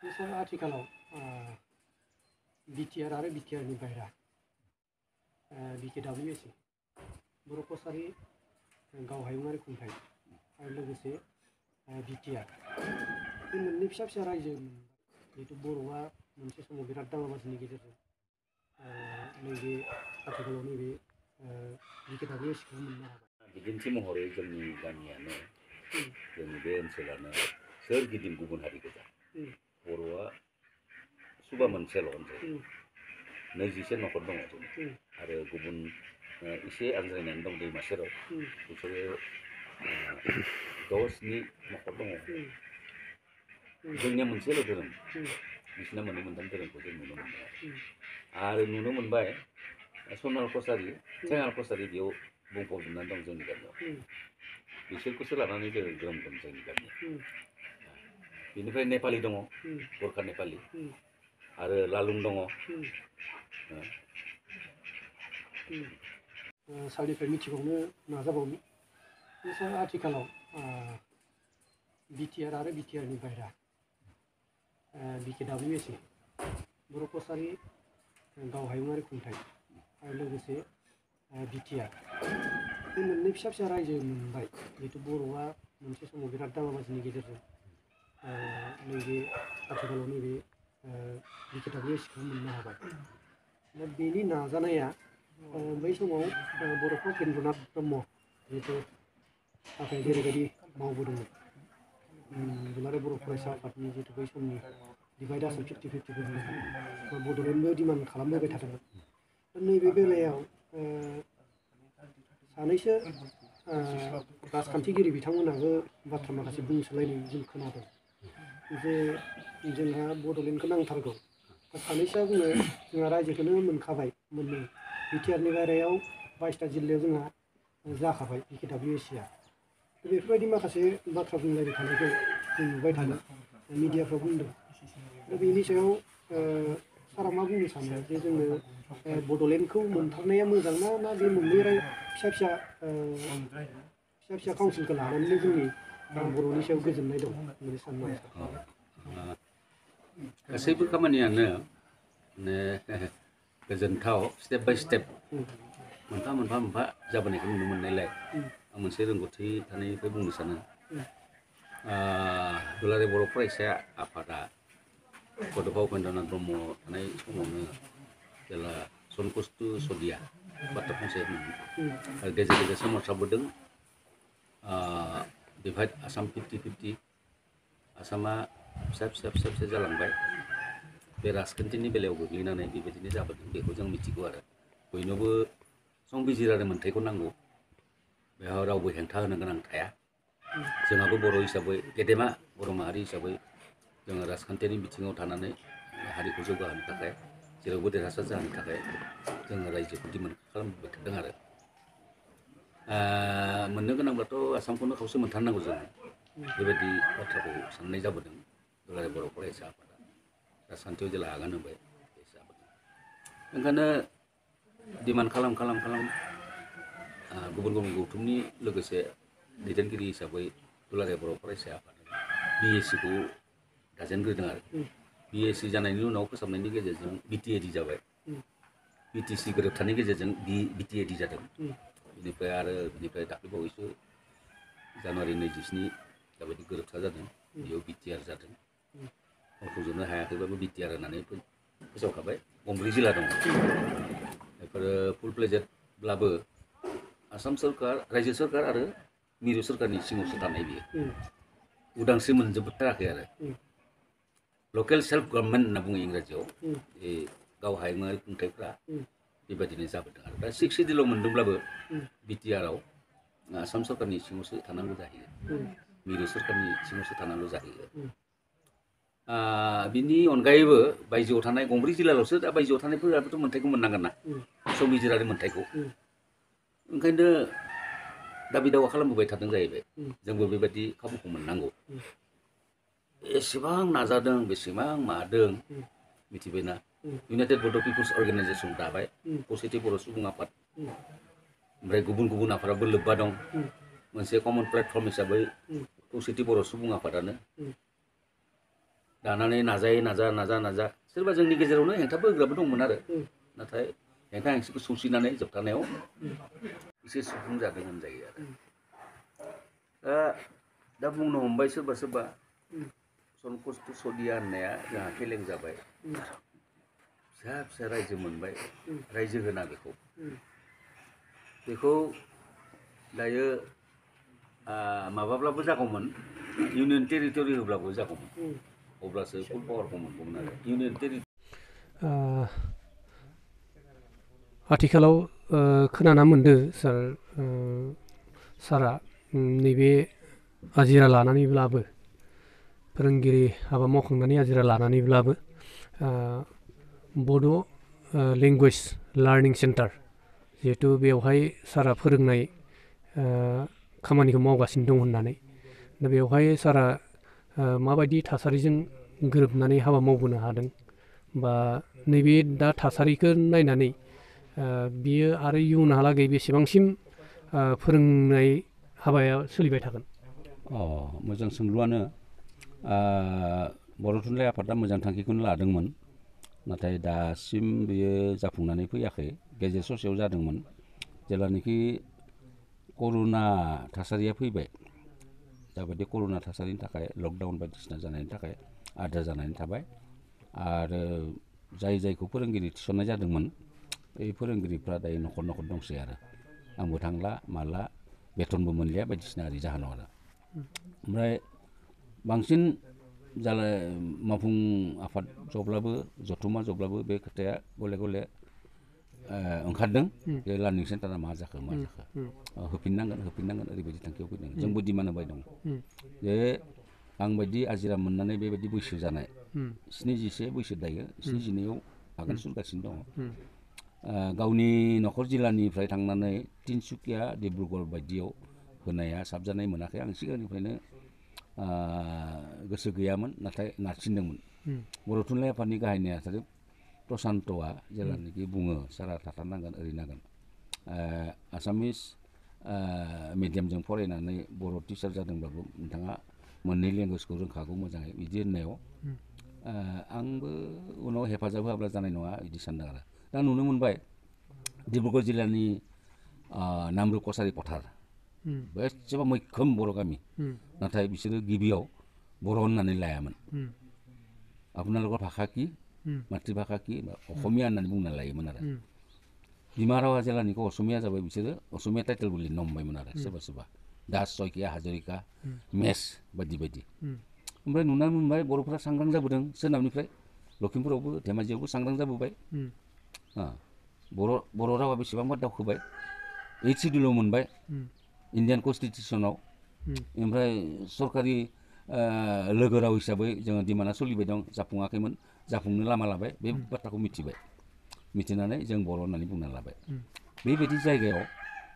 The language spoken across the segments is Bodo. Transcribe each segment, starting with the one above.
Misal आथिखालाव बिटिआर आरो बिटिआरनि बायरा बिकेडब्लिउएसि बर' कसारि गाव हायुङारि खुंथाइ आरो लोगोसे बिटिआर बे मोननै फिसा फिसा रायजो जिहेतु बर'आ मोनसे समाव बिराद दाङाबाजिनि गेजेरजों नैबे आथिखालाव नैबे बिकेडब्लिउएसिखौ मोननो हाबाय। बिदिन्थि महरै जोंनि गामियानो जोंनि बे ओनसोलानो सोरगिदिं गुबुन हारि गोजा। बर'आ सुबा मोनसेल' होनजायो। 27 न'खर दङ जों आरो गुबुन एसे आनज्रायनानै दं दैमा सेराव बिसोरो 10-नि न'खर दङ। जोंनिया मोनसेल' धोरोम, बिसिना मोननै मोनथाम धोरोमखौ जों नुनो मोनबाय आरो नुनो मोनबाय सनाल कसारि, थेङाल कसारि बेयाव बुंफबजोबनानै दं जोंनि गामियाव। बिसोरखौसो लानानै जों ग्रोम ग्रोम जोंनि गामिया। बेनिफ्राय नेपालि दङ, गरखा नेपालि आरो लालुं दङ। सारनिफ्राय मिथिबावनो नाजाबावनि सार आथिखालाव बिटिआर आरो बिटिआरनि बायरा बिकेडब्लिउएसि बर' कसारि गाव हायुङारि खुंथाइ आरो लोगोसे बिटिआर बे मोननै फिसा फिसा रायजो मोनबाय जिहेतु बर'आ मोनसे समाव बिराद दाङाबाजिनि गेजेरजों नैबे आथिखालाव नैबे बिकेडब्लिउएसिखौ मोननो हाबाय। दा बेनि नाजानाया बै समाव बड'फा उपेन्द्रनाथ ब्रह्म जिहेतु आफाया जेरैबायदि मावबोदोंमोन दुलाराय बर' फरायसा आफादनि जिहेतु बै समनि डिभाइड आसाम 50-50 बड'लेण्डबो डिमान्ड खालामबोबाय थादोंमोन। नैबे बेलायाव सानैसो राजखान्थिगिरि बिथांमोनाबो बाथ्रा माखासे बुंसोलायनाय जों खोनादों जे जोंहा बड'लेण्डखौ नांथारगौ। सानैसोआ बुङो जोंहा रायजोखौनो मोनखाबाय मोननै बिटिआरनि बायरायाव 22टा जिल्लायाव जोंहा जाखाबाय बिकेडब्लिउएसिआ। बेफोरबायदि माखासे बाथ्रा बुंलायबाय थानायखौ जों नुबाय थादों, मिडियाफ्राव बुंदों। दा बेनि सायाव सारा मा बुंनो सानो जे जोङो बड'लेण्डखौ मोनथारनाया मोजां ना बे मोननै फिसा फिसा काउन्सिलखौ लानानैनो जोंनि बर'नि सायाव गोजोननाय दं होननानै सानो नामा सार? गासैबो खामानियानो गोजोनथाव स्टेप बाय स्टेप मोनफा मोनफा जाबोनायखौ नुनो मोननायलाय आं मोनसे रोंगौथि थानायनिफ्राय बुंनो सानो। दुलाराय बर' फरायसा आफादा बड'फा उपेन्द्रनाथ ब्रह्म थानाय समावनो जेला सनकुस्तु सदिया बाथ्रा फंसेमोन आरो गेजेर गेजेर सोमावसारबोदों। डिभाइड आसाम 50-50 आसामा फिसा जालांबाय। बे राजखान्थिनि बेलायाव गोग्लैनानै बेबायदिनो जाबोदों, बेखौ जों मिथिगौ आरो बयनोबो संबिजिरारि मोन्थायखौ नांगौ, बेयाव रावबो हेंथा होनो गोनां थाया। जोंहाबो बर' हिसाबै गेदेमा बर' माहारि हिसाबै जोङो राजखान्थियारि बिथिङाव थानानै हारिखौ जौगाहोनो थाखाय जेरावबो देरहासार जानो थाखाय जोङो रायजोखौ डिमान्ड खालामबाय थादों आरो मोननो गोनांब्लाथ' आसामखौनो खावसे मोनथारनांगौ जोङो, बेबायदि बाथ्राखौ साननाय जाबोदों। दुलाराय बर' फरायसा आफादा राजखान्थियाव जेला आगान होबाय बे जाबोदों। ओंखायनो डिमान्ड खालाम गुबुन गौथुमनि लोगोसे दैदेनगिरि हिसाबै दुलाराय बर' फरायसा आफादा बिएसिखौ दाजेनग्रोदों आरो बिएसि जानायनि उनाव फोसाबनायनि गेजेरजों बिटिएडि जाबाय। बिटिसि गोरोबथानि गेजेरजों बिटिएडि जादों। बेनिफ्राय दाख्लैबावैसो जानुवारि 27 जाबायदि गोरोबथा जादों बेयाव बिटिआर जादों। मावफुंजोबनो हायाखैबाबो बिटिआर होननानै फोसावखाबाय। 9 जिल्ला दङ। बेफोरो फुल प्लेजेडब्लाबो आसाम सरकार, रायजो सरकार आरो मिरु सरकारनि सिङावसो थानाय बियो। उदांस्रि मोनजोबथाराखै आरो लकेल सेल्फ गभर्नमेन्ट होनना बुङो इंराजियाव। बे गाव हायुङारि खुंथायफ्रा बेबायदिनो जाबोदों आरो दा 6 सिडिउल मोनदोंब्लाबो बिटिआरआव आसाम सरकारनि सिङावसो थानांगौ जाहैयो, मिरु सरकारनि सिङावसो थानांगौ जाहैयो। बिनि अनगायैबो बायजोआव थानाय 9 जिल्लाल'सो, दा बायजोआव थानायफोराबोथ' मोन्थायखौ मोननांगोन ना, संबिजिरारि मोन्थायखौ। ओंखायनो दाबि दावा खालामबोबाय थादों जाहैबाय, जोंबो बेबायदि खाबुखौ मोननांगौ। एसेबां नाजादों, बेसेबां मादों मिथिबायना। इउनाइटेड बड' पिपुल्स अर्गेनाइजेसन दाबाय, खौसेथि बर' सुबुं आफाद, ओमफ्राय गुबुन आफादाबो लोब्बा दं। मोनसे कमन प्लेटफर्म हिसाबै खौसेथि बर' सुबुं आफादानो दानानै नाजा सोरबा जोंनि गेजेरावनो हेंथाबो होग्राबो दंमोन आरो नाथाय हेंथा हेंसिखौ सौसिनानै जोबथानायाव एसे सुफुंजादों होनजायो आरो दा बुंनो हमबाय सोरबा संकष्ट सदिया होननाया जोंहा फेलें जाबाय फिसा रायजो मोनबाय रायजो होना बेखौ दायो माबाब्लाबो जागौमोन इउनियन टेरिटरि होब्लाबो जागौमोन अब्लासो फुल पावारखौ मोनगौमोन आरो इउनियन टेरिटरि आथिखालाव खोनाना मोनदों सारा नैबे आजिरा लानानैब्लाबो फोरोंगिरि हाबा मावखांनानै आजिरा लानानैब्लाबो बड' लेंगुवेज लार्निं सेन्टार जिहेतु बेवहाय सारा फोरोंनाय खामानिखौ मावगासिनो दं होननानै दा बेवहाय सारा माबायदि थासारिजों गोरोबनानै हाबा मावबोनो हादों बा नैबे दा थासारिखौ नायनानै बियो आरो इयुनहालागै बेसेबांसिम फोरोंनाय हाबाया सोलिबाय थागोन? मोजां सोंलुआनो बर' थुनलाइ आफादा मोजां थांखिखौनो लादोंमोन नाथाय दासिम बियो जाफुंनानै फैयाखै गेजेर ससेयाव जादोंमोन जेब्लानाखि कर'ना थासारिया फैबाय दाबायदि कर'ना थासारिनि थाखाय लकडाउन बायदिसिना जानायनि थाखाय आद्रा जानानै थाबाय आरो जायखौ फोरोंगिरि थिसननाय जादोंमोन बे फोरोंगिरिफ्रा दायो न'खर दंसै आरो आंबो थांला माला बेथनबो मोनलिया बायदिसिना ओरै जाहोनाव आरो ओमफ्राय बांसिन मावफुं आफाद जब्लाबो जथुम्मा जब्लाबो बे खोथाया गले ओंखारदों जे लार्निं सेन्टारा मा जाखो होफिननांगोन ओरैबायदि थांखियाव फैदों जोंबो डिमान्ड होबाय दं जे आंबायदि आजिरा मोननानै बेबायदि बैसो जानाय 71 बैसो दायो 72आव आगान सुरगासिनो दङ गावनि न'खर जिल्लानिफ्राय थांनानै तिनसुकिया डिब्रुगड़ बायदियाव होनाया साबजानाय मोनाखै आं सिगांनिफ्रायनो गोसो गैयामोन नाथाय नारसिनदोंमोन बर' थुनलाइ आफादनि गाहाय नेहाथारि प्रसान्तआ जेब्लानाखि बुङो सारा थाथारनांगोन ओरैनांगोन आसामिस मिडियामजों फरायनानै बर' टिचार जादोंब्लाबो नोंथाङा मोननै लेंगुवेजखौ रोंखागौ मोजाङै बिदि होननायाव आंबो उनाव हेफाजाब होआब्ला जानाय नङा बिदि सानदों आरो दा नुनो मोनबाय डिब्रुगड़ जिल्लानि नामरुप कछारी पथार बेसेबा मैखोम बर' गामि नाथाय बिसोरो गिबियाव बर' होननानै लायामोन আপোনালোকৰ भाषा কি मातृभाषा কি असमिया होननानै बुंना लायोमोन आरो बिमा रावा जेलानिखौ असमिया जाबाय बिसोरो असमिया टाइटेलबो लिरनो हमबायमोन आरो सोरबा दास सयकिया हाजरिका मेस बायदि ओमफ्राय नुना मोनबाय बर'फोरा सांग्रां जाबोदों सोनाबनिफ्राय लखिमपुरावबो धेमाजियावबो सांग्रां जाबोबाय बर' रावा बेसेबांबा दावखोबाय 8 सिडिउलाव मोनबाय इण्डियान कनस्टिटिउसनाव ओमफ्राय सरकारि लोगो राव हिसाबै जोङो डिमान्डआ सोलिबाय दं जाफुङाखैमोन जाफुंनो लामा लाबाय बे बाथ्राखौ मिथिनानै जों बर' होननानै बुंना लाबाय बेबायदि जायगायाव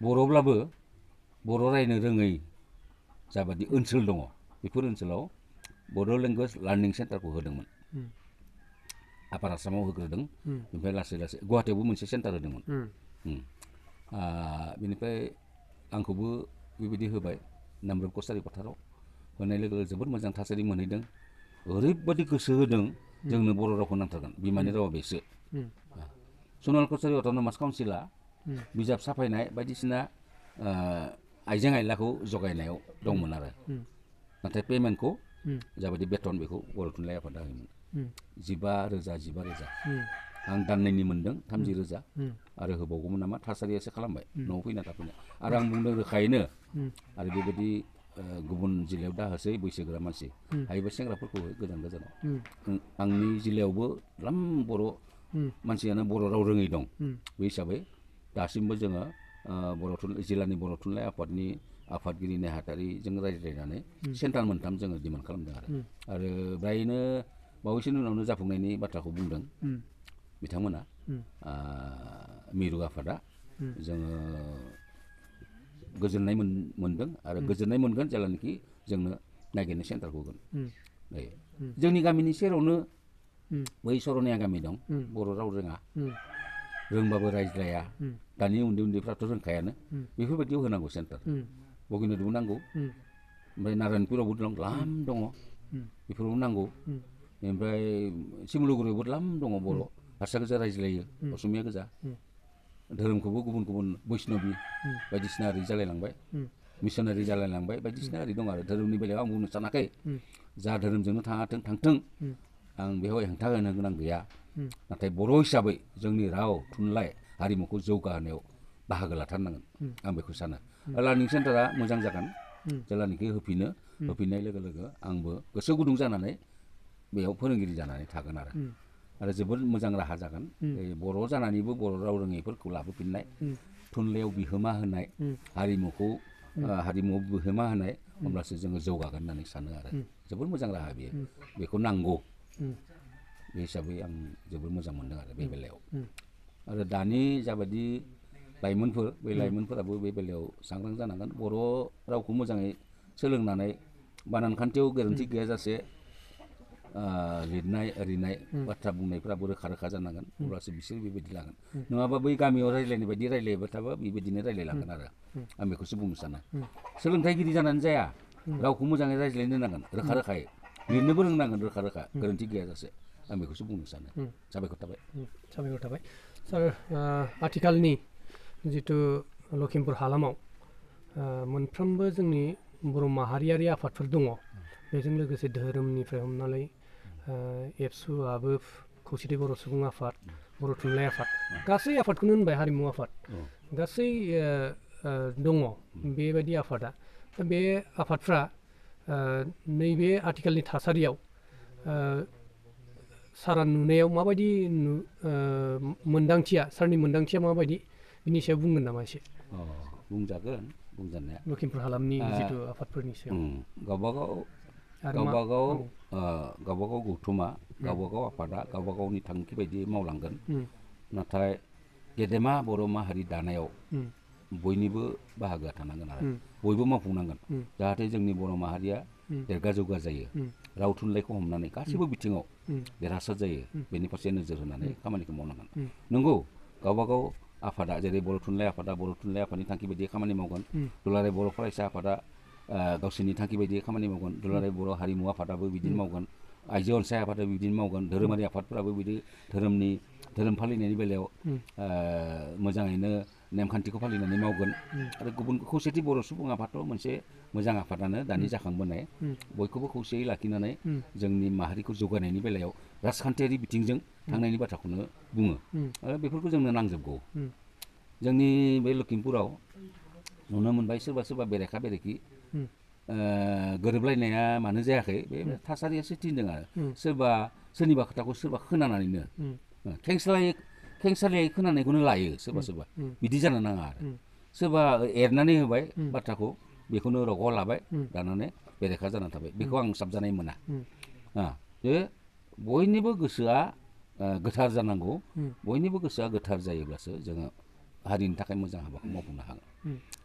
बर'ब्लाबो बर' रायनो रोङै जाबादि ओनसोल दङ बेफोर ओनसोलाव बर' लेंगुवेज लार्निं सेन्टारखौ होदोंमोन आपार आसामाव होग्रोदों ओमफ्राय लासै गुवाहाटियावबो मोनसे सेन्टार होदोंमोन बेनिफ्राय आंखौबो बेबायदि होबाय नामरुप कछारी पथाराव होनाय लोगो जोबोद मोजां थासारि मोनहैदों ओरैबायदि गोसो होदों जोंनो बर' रावखौ नांथारगोन बिमानि रावा बेसो सनाल कछारी अट'नमास काउन्सिला बिजाब साफायनाय बायदिसिना आइजें आइलाखौ जगायनायाव दंमोन आरो नाथाय पेमेन्टखौ जाबायदि बेथन बेखौ बर' थुनलाइ आफादा होयोमोन 15,000 आं दाननैनि मोनदों 30,000 आरो होबावगौमोन नामा थासारियासो खालामबाय न'आव फैना थाफैनो आरो आं बुंदों रोखायैनो आरो बेबायदि गुबुन जिल्लायाव दाहोसै बैसोगोरा मानसि हायोबा सेंग्राफोरखौ गोजानाव आंनि जिल्लायावबो द्लाम बर' मानसियानो बर' राव रोङै दं बे हिसाबै दासिमबो जोङो जिल्लानि बर' थुनलाइ आफादनि आफादगिरि नेहाथारिजों रायज्लायनानै सेन्टार 3 जोङो डिमान्ड खालामदों आरो फ्रायनो बावैसोनि उनावनो जाफुंनायनि बाथ्राखौ बुंदों बिथांमोना मिरु आफादा जोङो गोजोननाय मोनदों आरो गोजोननाय मोनगोन जेब्लानाखि जोंनो नागिरनाय सेन्टारखौ होगोन जोंनि गामिनि सेरावनो बै सरनिया गामि दं बर' राव रोङा रोंबाबो रायज्लाया दानि उन्दैफ्राथ' रोंखायानो बेफोरबायदियाव होनांगौ सेन्टार बगिनदआवबो नांगौ ओमफ्राय नारायणपुरावबो दं द्लाम दङ बेफोरावबो नांगौ ओमफ्राय सिमुलुगुरियावबो द्लाम दङ बर' हारसा गोजा रायज्लायो असमिया गोजा धोरोमखौबो गुबुन गुबुन बैष्णबि बायदिसिना ओरै जालायलांबाय मिसनारि जालायलांबाय बायदिसिना ओरै दं आरो धोरोमनि बेलायाव आं बुंनो सानाखै जा धोरोमजोंनो थांथों आं बेवहाय हेंथा होनो गोनां गैया नाथाय बर' हिसाबै जोंनि राव थुनलाइ हारिमुखौ जौगाहोनायाव बाहागो लाथारनांगोन आं बेखौ सानो लार्निं सेन्टारा मोजां जागोन जेब्लानोखि होफिननाय लोगो लोगो आंबो गोसो गुदुं जानानै बेयाव फोरोंगिरि जानानै थागोन आरो जोबोद मोजां राहा जागोन बर' जानानैबो बर' राव रोङैफोरखौ लाबोफिननाय थुनलाइयाव बिहोमा होनाय हारिमुआव बिहोमा होनाय अब्लासो जोङो जौगागोन होननानै सानो आरो जोबोद मोजां राहा बेखौ नांगौ बे हिसाबै आं जोबोद मोजां मोनदों आरो बे बेलायाव आरो दानि जाबायदि लाइमोनफोर बे लाइमोनफोराबो बे बेलायाव सांग्रां जानांगोन बर' रावखौ मोजाङै सोलोंनानै बानान खान्थियाव गोरोन्थि गैयाजासे लिरनाय ओरिनाय बाथ्रा बुंनायफ्राबो रोखा रोखा जानांगोन अब्लासो बिसोर बेबायदि लागोन नङाबा बै गामियाव रायज्लायनाय बायदि रायज्लायबाय थाबा बेबायदिनो रायज्लायलांगोन आरो आं बेखौसो बुंनो सानो सोलोंथाइगिरि जानानै जाया रावखौ मोजाङै रायज्लायनो नांगोन रोखा रोखायै लिरनोबो रोंनांगोन रोखा रोखा गोरोन्थि गैयाजासे आं बेखौसो बुंनो सानो साबायखर थाबाय सार आथिखालनि जिथु लखिमपुर हालामाव मोनफ्रोमबो जोंनि बर' माहारियारि आफादफोर दङ बेजों लोगोसे धोरोमनिफ्राय हमनानै एबसुआबो खौसेथि बर' सुबुं आफाद बर' थुनलाइ आफाद गासै आफादखौनो होनबाय हारिमु आफाद गासै दङ बेबायदि आफादा बे आफादफ्रा नैबे आथिखालनि थासारियाव सारा नुनायाव माबायदि मोन्दांथिया सारनि मोन्दांथिया माबायदि बिनि सायाव बुंगोन नामा एसे बुंजागोन बुंजानाया लखिमपुर हालामनि जिथु आफादफोरनि सायाव गावबागाव गौथुमा गावबागाव आफादा गावबा गावनि थांखि बायदि मावलांगोन नाथाय गेदेमा बर' माहारि दानायाव बयनिबो बाहागोआ थानांगोन आरो बयबो मावफुंनांगोन जाहाथे जोंनि बर' माहारिया देरगा जौगा जायो राव थुनलाइखौ हमनानै गासैबो बिथिङाव देरहासार जायो बेनि फारसे नोजोर होनानै खामानिखौ मावनांगोन नंगौ गावबागाव आफादा जेरै बर' थुनलाइ आफादा बर' थुनलाइ आफादनि थांखि बायदियै खामानि मावगोन दुलाराय बर' फरायसा आफादा गावसोरनि थांखि बायदियै खामानि मावगोन दुलाराय बर' हारिमु आफादाबो बिदिनो मावगोन आइजो अनसाय आफादाबो बिदिनो मावगोन धोरोमारि आफादफोराबो बिदि धोरोम फालिनायनि बेलायाव मोजाङैनो नेमखान्थिखौ फालिनानै मावगोन आरो गुबुन खौसेथि बर' सुबुं आफादाथ' मोनसे मोजां आफादानो दानि जाखांबोनाय बयखौबो खौसेयै लाखिनानै जोंनि माहारिखौ जौगानायनि बेलायाव राजखान्थियारि बिथिंजों थांनायनि बाथ्राखौनो बुङो आरो बेफोरखौ जोंनो नांजोबगौ जोंनि बे लखिमपुराव नुनो मोनबाय सोरबा सोरबा बेरेखा बेरेखि गोरोबलायनाया मानो जायाखै बे थासारियासो थिनदों आरो सोरनिबा खोथाखौ सोरबा खोनानानैनो खेंसालियायै खोनानायखौनो लायो सोरबा बिदि जानो नाङा आरो सोरबा एरनानै होबाय बाथ्राखौ बेखौनो रग' लाबाय लानानै बेरेखा जानानै थाबाय बेखौ आं साबजानाय मोना जे बयनिबो गोसोआ गोथार जानांगौ बयनिबो गोसोआ गोथार जायोब्लासो जोङो हारिनि थाखाय मोजां हाबाखौ मावफुंनो हागोन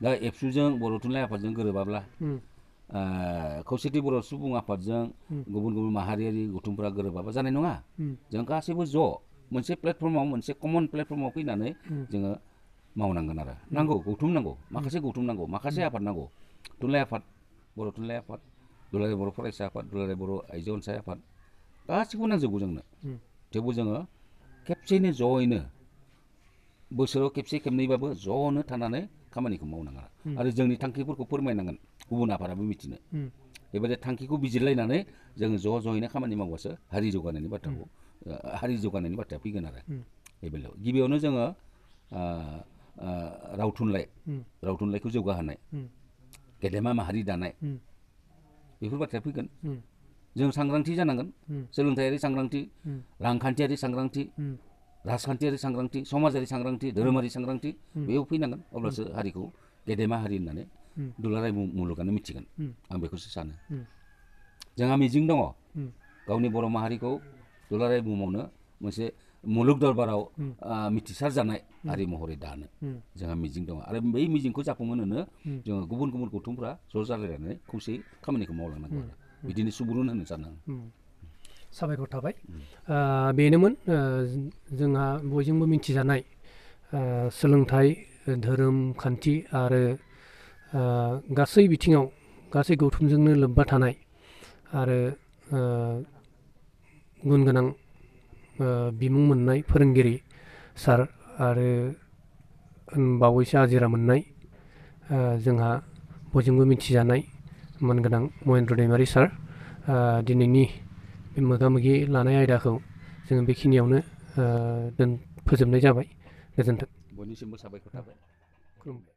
दा एबसुजों बर' थुनलाइ आफादजों गोरोबाब्ला खौसेथि बर' सुबुं आफादजों गुबुन गुबुन माहारियारि गौथुमफोरा गोरोबाबा जानाय नङा जों गासैबो ज' मोनसे प्लेटफर्माव मोनसे कमन प्लेटफर्माव फैनानै जोङो मावनांगोन आरो नांगौ गौथुम नांगौ माखासे आफाद नांगौ थुनलाइ आफाद बर' थुनलाइ आफाद दुलाराय बर' फरायसा आफाद दुलाराय बर' आइजो अनसाय आफाद गासिखौबो नांजोबगौ जोंनो थेवबो जोङो खेबसेयैनो ज'यैनो बोसोराव खेबसे खेबनैबाबो ज'नो थानानै खामानिखौ मावनांगोन आरो जोंनि थांखिफोरखौ फोरमायनांगोन गुबुन आफादाबो मिथिनो बेबायदि थांखिखौ बिजिरलायनानै जोङो ज'यैनो खामानि मावबासो हारि जौगानायनि बाथ्राया फैगोन आरो बे बेलायाव गिबियावनो जोङो राव थुनलाइखौ जौगाहोनाय गेदेमा माहारि दानाय बेफोर बाथ्राया फैगोन जों सांग्रांथि जानांगोन सोलोंथायारि सांग्रांथि रांखान्थियारि सांग्रांथि राजखान्थियारि सांग्रांथि समाजारि सांग्रांथि धोरोमारि सांग्रांथि बेयाव फैनांगोन अब्लासो हारिखौ गेदेमा हारि होननानै दुलाराय मुलुगानो मिथिगोन आं बेखौसो सानो जोंहा मिजिं दङ गावनि बर' माहारिखौ दुलाराय बुहुमावनो मोनसे मुलुग दरबाराव मिथिसार जानाय हारि महरै दानो जोंहा मिजिं दङ आरो बै मिजिंखौ जाफुंहोनो जोङो गुबुन गुबुन गौथुमफ्रा ज' जालायनानै खौसेयै खामानिखौ मावलांनांगौ आरो बिदिनो सुबुरुन होनो सानो आं साबायखर थाबाय बेनोमोन जोंहा बयजोंबो मिथिजानाय सोलोंथाइ धोरोम खान्थि आरो गासै बिथिङाव गासै गौथुमजोंनो लोब्बा थानाय आरो गुन गोनां बिमुं मोननाय फोरोंगिरि सार आरो बावैसो आजिरा मोननाय जोंहा बयजोंबो मिथिजानाय मानगोनां महेन्द्र दैमारि सार दिनैनि बे मोगा मोगि लानाय आयदाखौ जोङो बेखिनियावनो फोजोबनाय जाबाय। गोजोन्थों। बयनिसिमबो साबायखर थाबाय। खुलुमबाय।